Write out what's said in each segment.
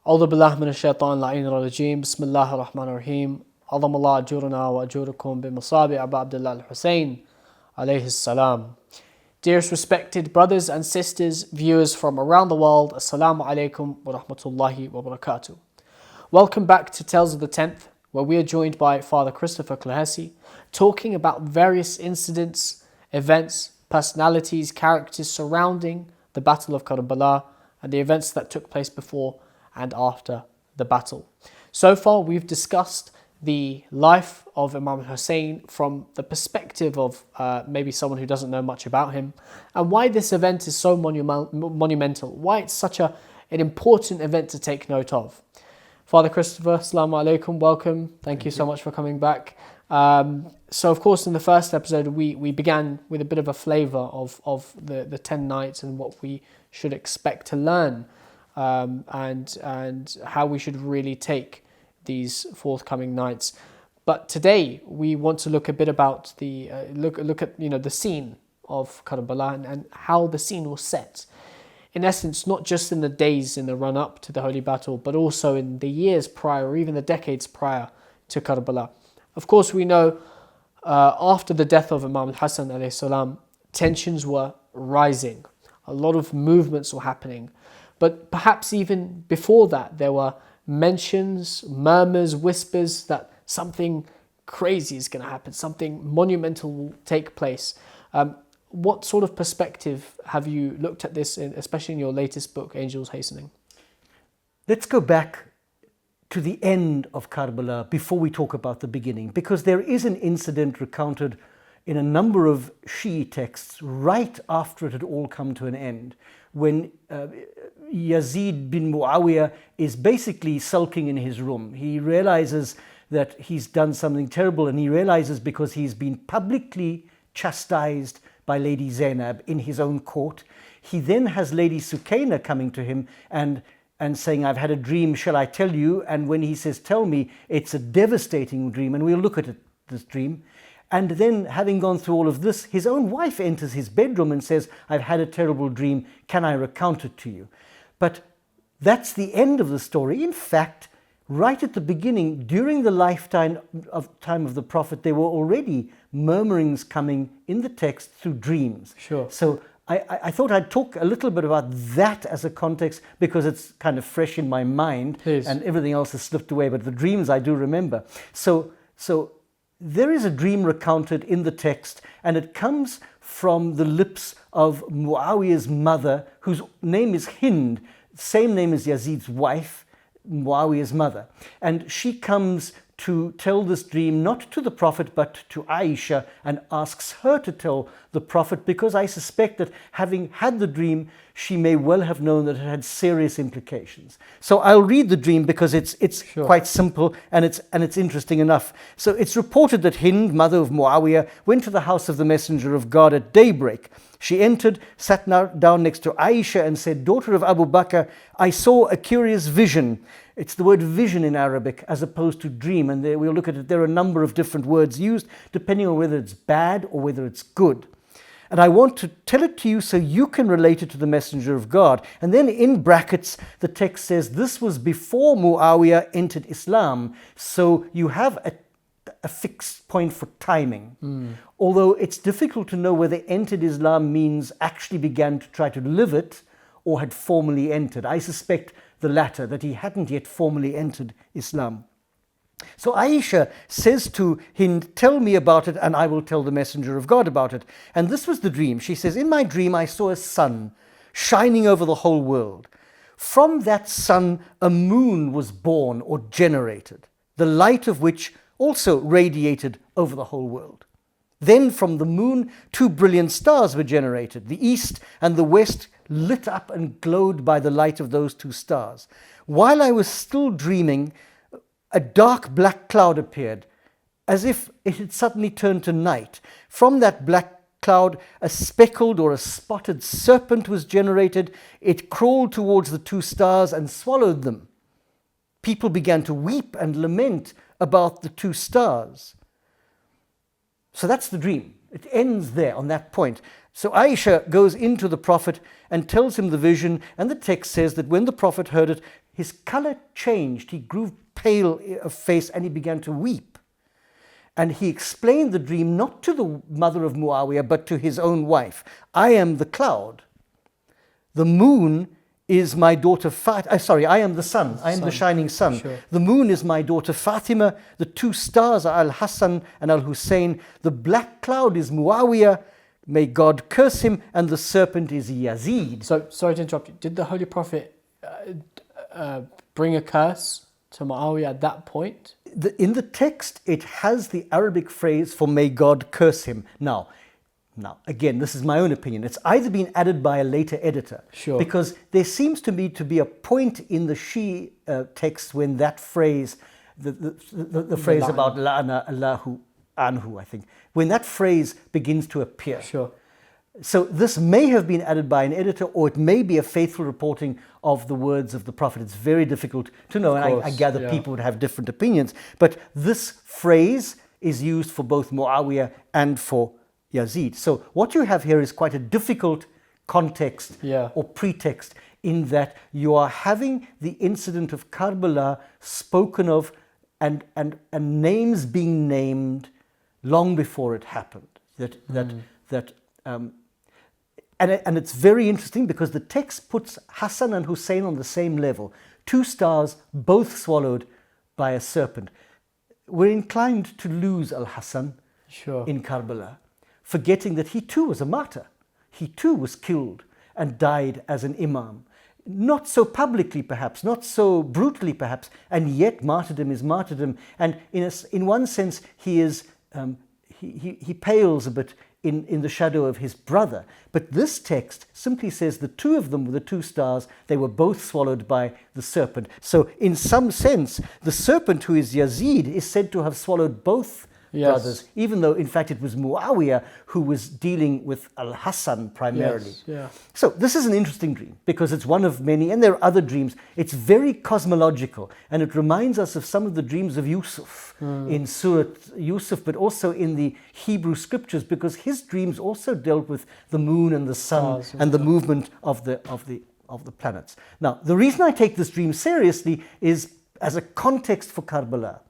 أعوذ بالله من الشيطان اللعين الرجيم بسم الله الرحمن الرحيم عظم الله أجورنا وأجوركم بمصابع أبا عبد الله الحسين عليه السلام. Dearest respected brothers and sisters, viewers from around the world, Assalamu alaikum wa rahmatullahi wa barakatuh. Welcome back to Tales of the 10th, where we are joined by Father Christopher Clohessy, talking about various incidents, events, personalities, characters surrounding the Battle of Karbala and the events that took place before and after the battle. So far, we've discussed the life of Imam Hassan from the perspective of maybe someone who doesn't know much about him, and why this event is so monumental, why it's such an important event to take note of. Father Christopher, Assalamu alaikum, welcome. Thank you so much for coming back. So of course in the first episode we began with a bit of a flavour of the 10 nights and what we should expect to learn and how we should really take these forthcoming nights. But today we want to look a bit about the look at the scene of Karbala and how the scene was set. In essence, not just in the days in the run-up to the holy battle, but also in the years prior, or even the decades prior to Karbala. Of course, we know after the death of Imam Hassan alayhi salam, tensions were rising. A lot of movements were happening. But perhaps even before that, there were mentions, murmurs, whispers that something crazy is going to happen, something monumental will take place. What sort of perspective have you looked at this, especially in your latest book, Angels Hastening? Let's go back to the end of Karbala before we talk about the beginning, because there is an incident recounted in a number of Shi'i texts right after it had all come to an end, when Yazid bin Muawiyah is basically sulking in his room. He realizes that he's done something terrible, and he realizes because he's been publicly chastised by Lady Zainab in his own court. He then has Lady Sukaina coming to him and saying, I've had a dream, shall I tell you? And when he says, tell me, it's a devastating dream, and we'll look at this dream. And then, having gone through all of this, his own wife enters his bedroom and says, I've had a terrible dream, can I recount it to you? But that's the end of the story. In fact, right at the beginning, during the lifetime of the Prophet, there were already murmurings coming in the text through dreams. Sure. So I thought I'd talk a little bit about that as a context, because it's kind of fresh in my mind. Please. And everything else has slipped away, but the dreams I do remember. So there is a dream recounted in the text, and it comes from the lips of Muawiyah's mother, whose name is Hind, same name as Yazid's wife, Muawiyah's mother. And she comes to tell this dream not to the Prophet but to Aisha, and asks her to tell the Prophet, because I suspect that having had the dream, she may well have known that it had serious implications. So I'll read the dream because it's Sure. quite simple and it's interesting enough. So it's reported that Hind, mother of Muawiyah, went to the house of the Messenger of God at daybreak. She entered, sat down next to Aisha and said, daughter of Abu Bakr, I saw a curious vision. It's the word vision in Arabic as opposed to dream, and we'll look at it. There are a number of different words used depending on whether it's bad or whether it's good. And I want to tell it to you so you can relate it to the Messenger of God. And then in brackets, the text says this was before Muawiyah entered Islam. So you have a fixed point for timing. Although it's difficult to know whether entered Islam means actually began to try to live it or had formally entered. I suspect the latter, that he hadn't yet formally entered Islam. So Aisha says to Hind, tell me about it and I will tell the Messenger of God about it. And this was the dream. She says, in my dream I saw a sun shining over the whole world. From that sun a moon was born or generated, the light of which also radiated over the whole world. Then from the moon 2 brilliant stars were generated, the east and the west lit up and glowed by the light of those 2 stars. While I was still dreaming, a dark black cloud appeared, as if it had suddenly turned to night. From that black cloud, a speckled or a spotted serpent was generated. It crawled towards the 2 stars and swallowed them. People began to weep and lament about the 2 stars. So that's the dream. It ends there on that point. So Aisha goes into the Prophet and tells him the vision, and the text says that when the Prophet heard it, his color changed. He grew pale of face and he began to weep. And he explained the dream not to the mother of Muawiyah, but to his own wife. I am the cloud. The moon is my daughter Fatima. I am the sun. I am the shining sun. Sure. The moon is my daughter Fatima. The two stars are al-Hassan and al-Hussein. The black cloud is Muawiyah. May God curse him. And the serpent is Yazid. So, sorry to interrupt you. Did the Holy Prophet bring a curse to Muawiyah at that point? In the text, it has the Arabic phrase for may God curse him. Now, again, this is my own opinion. It's either been added by a later editor. Sure. Because there seems to me to be a point in the Shi'i text when that phrase, the phrase about la'ana Allahu anhu, I think, when that phrase begins to appear. Sure. So this may have been added by an editor, or it may be a faithful reporting of the words of the Prophet. It's very difficult to know, and I gather people would have different opinions. But this phrase is used for both Muawiyah and for Yazid. So what you have here is quite a difficult context or pretext, in that you are having the incident of Karbala spoken of and names being named long before it happened. And it's very interesting because the text puts Hassan and Hussein on the same level. Two stars, both swallowed by a serpent. We're inclined to lose al-Hassan in Karbala, forgetting that he too was a martyr. He too was killed and died as an imam. Not so publicly perhaps, not so brutally perhaps, and yet martyrdom is martyrdom. And in one sense he is he pales a bit in the shadow of his brother. But this text simply says the two of them were the two stars, they were both swallowed by the serpent. So in some sense, the serpent, who is Yazid, is said to have swallowed both brothers, even though in fact it was Muawiyah who was dealing with al-Hassan primarily. So this is an interesting dream because it's one of many, and there are other dreams. It's very cosmological, and it reminds us of some of the dreams of Yusuf in Surah Yusuf, but also in the Hebrew scriptures, because his dreams also dealt with the moon and the sun and the movement of the planets. Now, the reason I take this dream seriously is as a context for Karbala,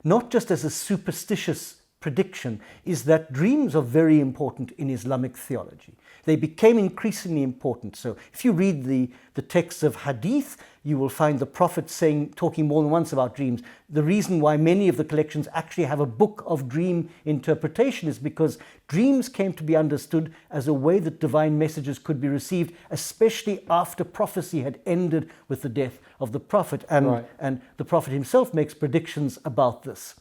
not just as a superstitious prediction, is that dreams are very important in Islamic theology. They became increasingly important. So if you read the texts of Hadith, you will find the Prophet talking more than once about dreams. The reason why many of the collections actually have a book of dream interpretation is because dreams came to be understood as a way that divine messages could be received, especially after prophecy had ended with the death of the Prophet. And the Prophet himself makes predictions about this.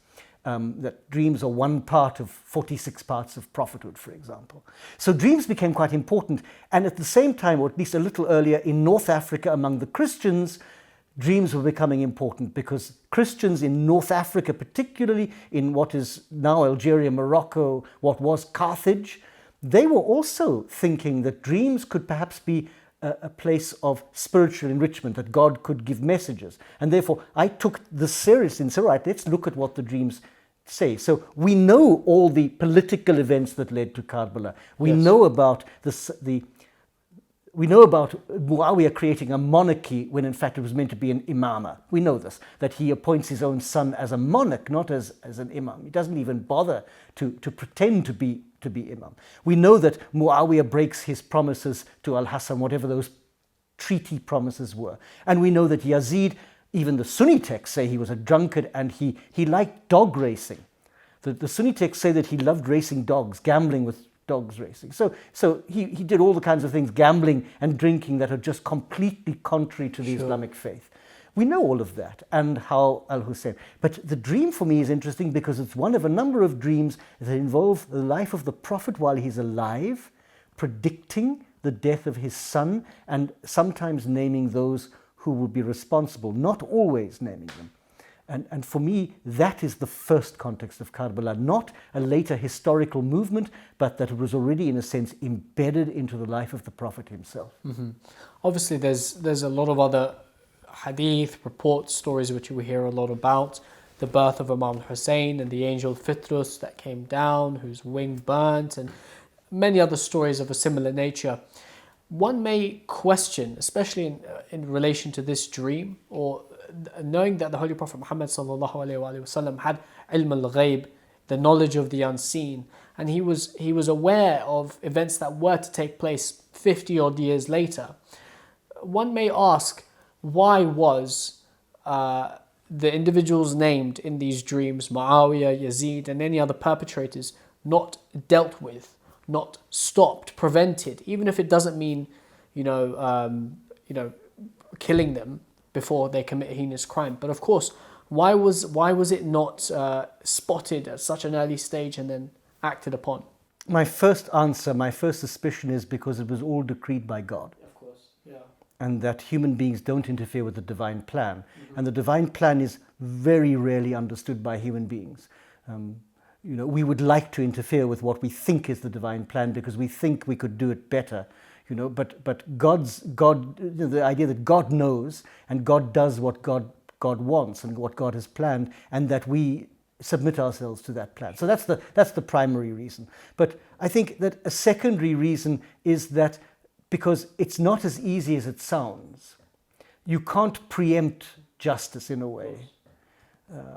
That dreams are one part of 46 parts of prophethood, for example. So dreams became quite important, and at the same time, or at least a little earlier, in North Africa among the Christians, dreams were becoming important because Christians in North Africa, particularly in what is now Algeria, Morocco, what was Carthage, they were also thinking that dreams could perhaps be a place of spiritual enrichment, that God could give messages. And therefore, I took this seriously and said, right, let's look at what the dreams say. So we know all the political events that led to Karbala. We know about we know about Muawiyah creating a monarchy when in fact it was meant to be an imama. We know this, that he appoints his own son as a monarch, not as an imam. He doesn't even bother to pretend to be imam. We know that Muawiyah breaks his promises to al-Hassan, whatever those treaty promises were. And we know that Yazid, even the Sunni texts say he was a drunkard and he liked dog racing. The Sunni texts say that he loved racing dogs, gambling with dogs racing. So he did all the kinds of things, gambling and drinking, that are just completely contrary to the Islamic faith. We know all of that, and how al-Hussein. But the dream for me is interesting because it's one of a number of dreams that involve the life of the Prophet while he's alive, predicting the death of his son, and sometimes naming those who will be responsible, not always naming them. And for me, that is the first context of Karbala, not a later historical movement, but that it was already, in a sense, embedded into the life of the Prophet himself. Obviously, there's a lot of other hadith, reports, stories which we hear a lot about. The birth of Imam Hussein and the angel Fitrus that came down, whose wing burnt, and many other stories of a similar nature. one may question, especially in relation to this dream, or knowing that the Holy Prophet Muhammad sallallahu alaihi wasallam had ilm al-ghayb, the knowledge of the unseen, and he was aware of events that were to take place 50 odd years later. One may ask, why was the individuals named in these dreams, Muawiyah, Yazid, and any other perpetrators, not dealt with, not stopped, prevented, even if it doesn't mean, killing them before they commit a heinous crime. But of course, why was it not spotted at such an early stage and then acted upon? My first answer, my first suspicion is because it was all decreed by God. Of course, yeah. And that human beings don't interfere with the divine plan. And the divine plan is very rarely understood by human beings. We would like to interfere with what we think is the divine plan because we think we could do it better. But the idea that God knows and God does what God wants and what God has planned, and that we submit ourselves to that plan. So that's the primary reason. But I think that a secondary reason is that because it's not as easy as it sounds. You can't preempt justice in a way.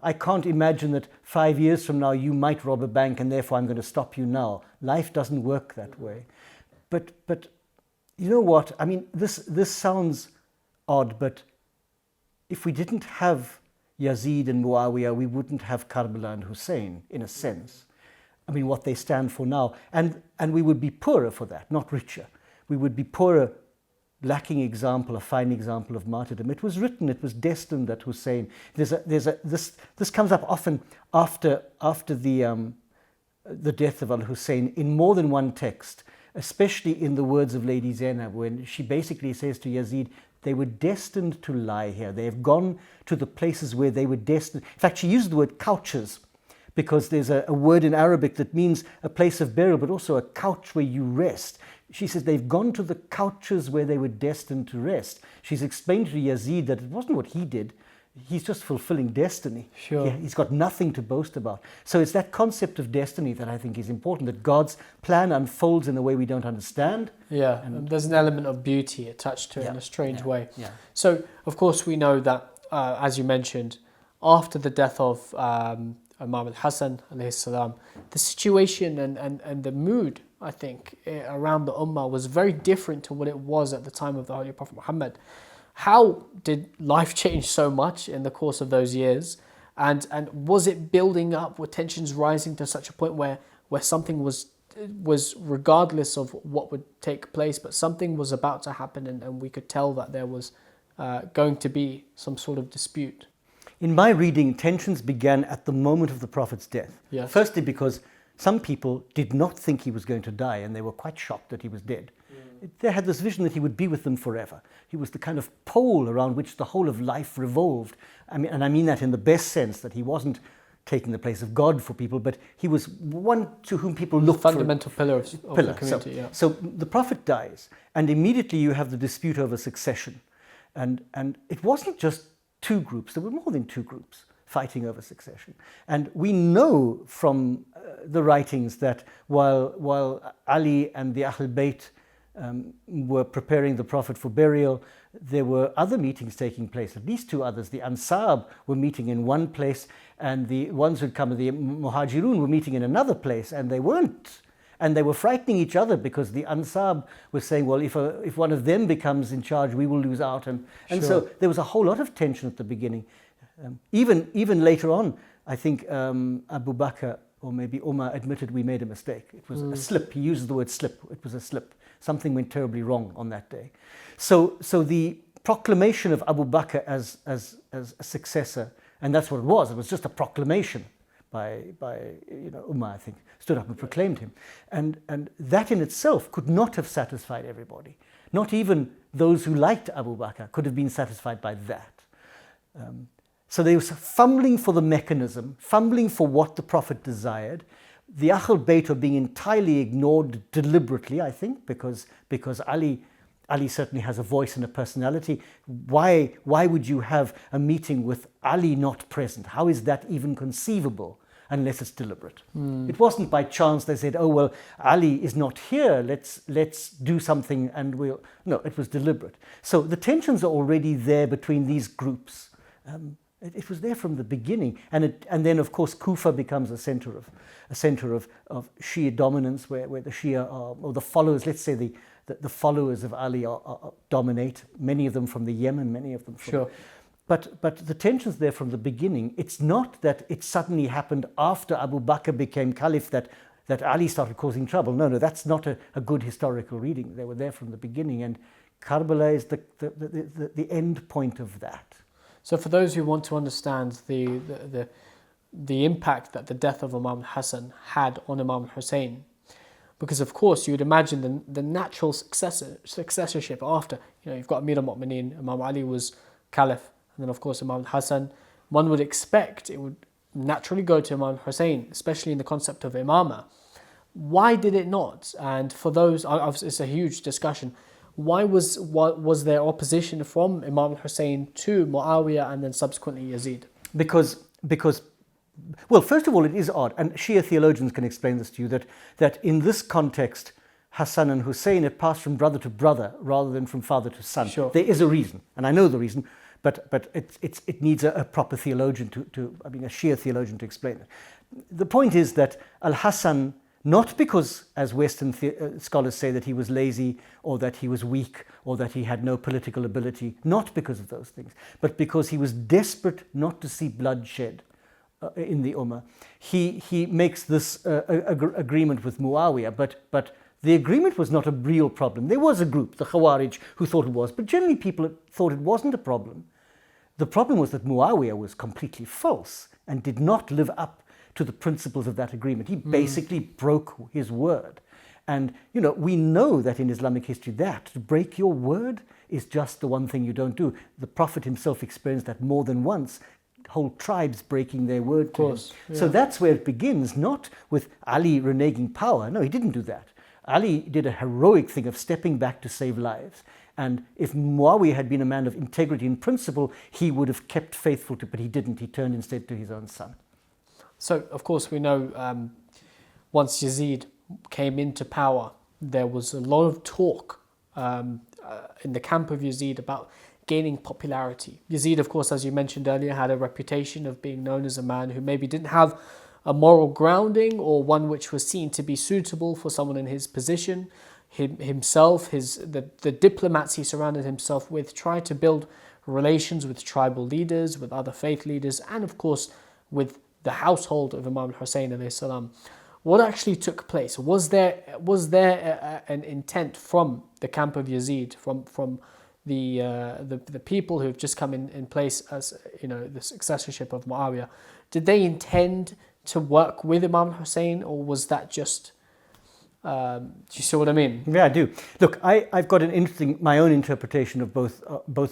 I can't imagine that 5 years from now you might rob a bank and therefore I'm going to stop you now. Life doesn't work that way. But you know what? I mean, this sounds odd, but if we didn't have Yazid and Muawiya, we wouldn't have Karbala and Hussein, in a sense. I mean, what they stand for now. And we would be poorer for that, not richer. We would be poorer, lacking a fine example of martyrdom. It was written, it was destined that Hussein. This comes up often after the death of al-Hussein in more than one text, especially in the words of Lady Zainab, when she basically says to Yazid, they were destined to lie here. They have gone to the places where they were destined. In fact, she used the word couches, because there's a word in Arabic that means a place of burial, but also a couch where you rest. She says they've gone to the couches where they were destined to rest. She's explained to Yazid that it wasn't what he did. He's just fulfilling destiny. Sure. He's got nothing to boast about. So it's that concept of destiny that I think is important, that God's plan unfolds in a way we don't understand. Yeah, and there's an element of beauty attached to it in a strange way. Yeah. So, of course, we know that, as you mentioned, after the death of Imam Hassan, the situation and the mood, I think, around the Ummah was very different to what it was at the time of the Holy Prophet Muhammad. How did life change so much in the course of those years? And was it building up? Were tensions rising to such a point where something was regardless of what would take place, but something was about to happen, and we could tell that there was going to be some sort of dispute? In my reading, tensions began at the moment of the Prophet's death. Yes. Firstly, because some people did not think he was going to die, and they were quite shocked that he was dead. They had this vision that he would be with them forever. He was the kind of pole around which the whole of life revolved. I mean that in the best sense, that he wasn't taking the place of God for people, but he was one to whom people looked for. Fundamental pillar of the community. So the Prophet dies, and immediately you have the dispute over succession. And it wasn't just two groups, there were more than two groups fighting over succession. And we know from the writings that while Ali and the Ahlulbayt were preparing the Prophet for burial, there were other meetings taking place, at least two others. The Ansar were meeting in one place, and the ones who'd come, the Muhajirun, were meeting in another place, and they weren't. And they were frightening each other, because the Ansar were saying, well, if one of them becomes in charge, we will lose out. And so there was a whole lot of tension at the beginning. Even later on, I think Abu Bakr or maybe Umar admitted we made a mistake. It was a slip. He uses the word slip. It was a slip. Something went terribly wrong on that day. So the proclamation of Abu Bakr as a successor, and that's what it was just a proclamation by Umar, I think, stood up and proclaimed him. And that in itself could not have satisfied everybody. Not even those who liked Abu Bakr could have been satisfied by that. So they were fumbling for the mechanism, fumbling for what the Prophet desired. The Ahlulbayt were being entirely ignored deliberately, I think, because Ali certainly has a voice and a personality. Why would you have a meeting with Ali not present? How is that even conceivable? unless it's deliberate. It wasn't by chance they said, oh, well, Ali is not here, let's do something and we'll... No, it was deliberate. So the tensions are already there between these groups. It was there from the beginning. And then, of course, Kufa becomes a center of Shia dominance where the Shia are, or the followers, let's say the followers of Ali dominate, many of them from the Yemen, many of them from... Sure. But the tension's there from the beginning. It's not that it suddenly happened after Abu Bakr became caliph that Ali started causing trouble. No, that's not a good historical reading. They were there from the beginning, and Karbala is the end point of that. So for those who want to understand the impact that the death of Imam Hassan had on Imam Hussein, because of course you would imagine the natural successorship after, you've got Amir al-Mu'mineen, Imam Ali was caliph, and then of course Imam Hassan, one would expect it would naturally go to Imam Hussein, especially in the concept of imamah. Why did it not? And for those, it's a huge discussion. Why was there opposition from Imam Hussein to Muawiyah and then subsequently Yazid? Because well, first of all, it is odd, and Shia theologians can explain this to you, that in this context, Hassan and Hussein had passed from brother to brother rather than from father to son. Sure. There is a reason, and I know the reason, but it needs a proper theologian a Shia theologian to explain it. The point is that al-Hassan, not because, as Western scholars say, that he was lazy or that he was weak or that he had no political ability, not because of those things, but because he was desperate not to see bloodshed in the Ummah. He makes this agreement with Muawiyah, but the agreement was not a real problem. There was a group, the Khawarij, who thought it was, but generally people thought it wasn't a problem. The problem was that Muawiyah was completely false and did not live up to the principles of that agreement. He basically broke his word. And, we know that in Islamic history that to break your word is just the one thing you don't do. The Prophet himself experienced that more than once, whole tribes breaking their word to him. Yeah. So that's where it begins, not with Ali reneging power. No, he didn't do that. Ali did a heroic thing of stepping back to save lives. And if Muawiyah had been a man of integrity and principle, he would have kept faithful to, but he didn't. He turned instead to his own son. So, of course, we know once Yazid came into power, there was a lot of talk in the camp of Yazid about gaining popularity. Yazid, of course, as you mentioned earlier, had a reputation of being known as a man who maybe didn't have a moral grounding or one which was seen to be suitable for someone in his position. Himself, the diplomats he surrounded himself with, tried to build relations with tribal leaders, with other faith leaders, and of course with the household of Imam Hussein alayhi salam. What actually took place? Was there an intent from the camp of Yazid, from the people who have just come in place as the successorship of Muawiyah? Did they intend to work with Imam Hussein, or was that just? Do you see what I mean? Yeah, I do. Look, I've got my own interpretation of both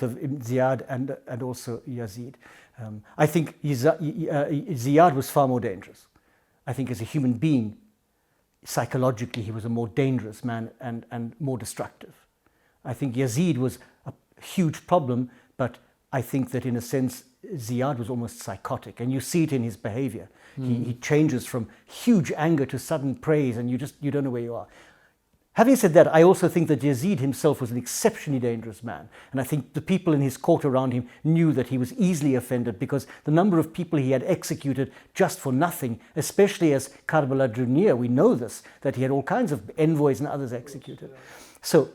of Ziyad and also Yazid. I think Ziyad was far more dangerous. I think as a human being, psychologically, he was a more dangerous man and more destructive. I think Yazid was a huge problem, but I think that in a sense, Ziyad was almost psychotic, and you see it in his behavior. He changes from huge anger to sudden praise, and you don't know where you are. Having said that, I also think that Yazid himself was an exceptionally dangerous man. And I think the people in his court around him knew that he was easily offended, because the number of people he had executed just for nothing, especially as Karbala drew near, we know this, that he had all kinds of envoys and others executed. So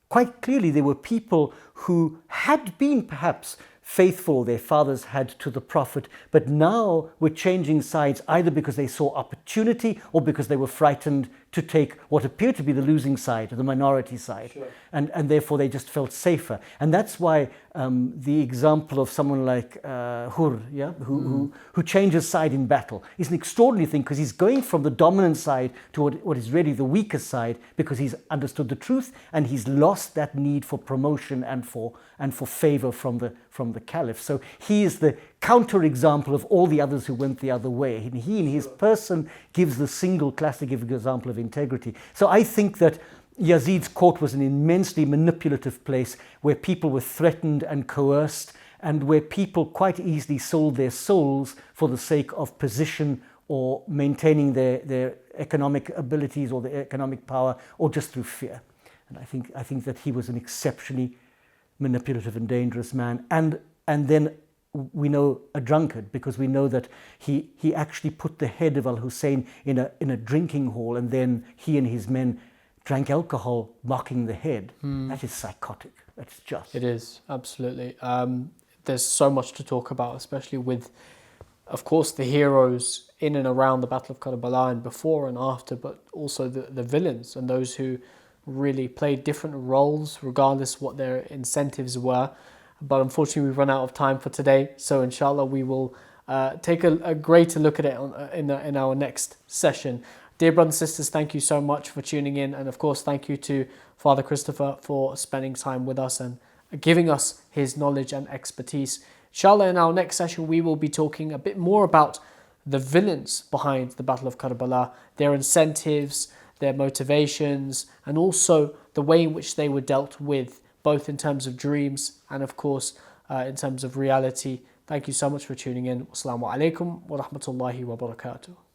quite clearly there were people who had been perhaps faithful, their fathers had, to the Prophet, but now were changing sides either because they saw opportunity or because they were frightened to take what appeared to be the losing side, the minority side. Sure. And therefore they just felt safer. And that's why the example of someone like Hur, who changes side in battle, is an extraordinary thing, because he's going from the dominant side to what is really the weaker side, because he's understood the truth and he's lost that need for promotion and for favor from the caliph. So he is the counter-example of all the others who went the other way. And he, in his person, gives the single classic example of integrity. So I think that Yazid's court was an immensely manipulative place where people were threatened and coerced, and where people quite easily sold their souls for the sake of position or maintaining their economic abilities or their economic power, or just through fear. And I think that he was an exceptionally manipulative and dangerous man, and then we know a drunkard, because we know that he actually put the head of al-Hussein in a drinking hall, and then he and his men drank alcohol, mocking the head. That is psychotic. That's just. It is, absolutely. There's so much to talk about, especially with, of course, the heroes in and around the Battle of Karbala and before and after, but also the villains and those who really played different roles regardless what their incentives were. But unfortunately, we've run out of time for today. So inshallah, we will take a greater look at it in our next session. Dear brothers and sisters, thank you so much for tuning in. And of course, thank you to Father Christopher for spending time with us and giving us his knowledge and expertise. Inshallah, in our next session, we will be talking a bit more about the villains behind the Battle of Karbala, their incentives, their motivations, and also the way in which they were dealt with, both in terms of dreams and of course in terms of reality. Thank you so much for tuning in. Wassalamu alaikum wa rahmatullahi wa barakatuh.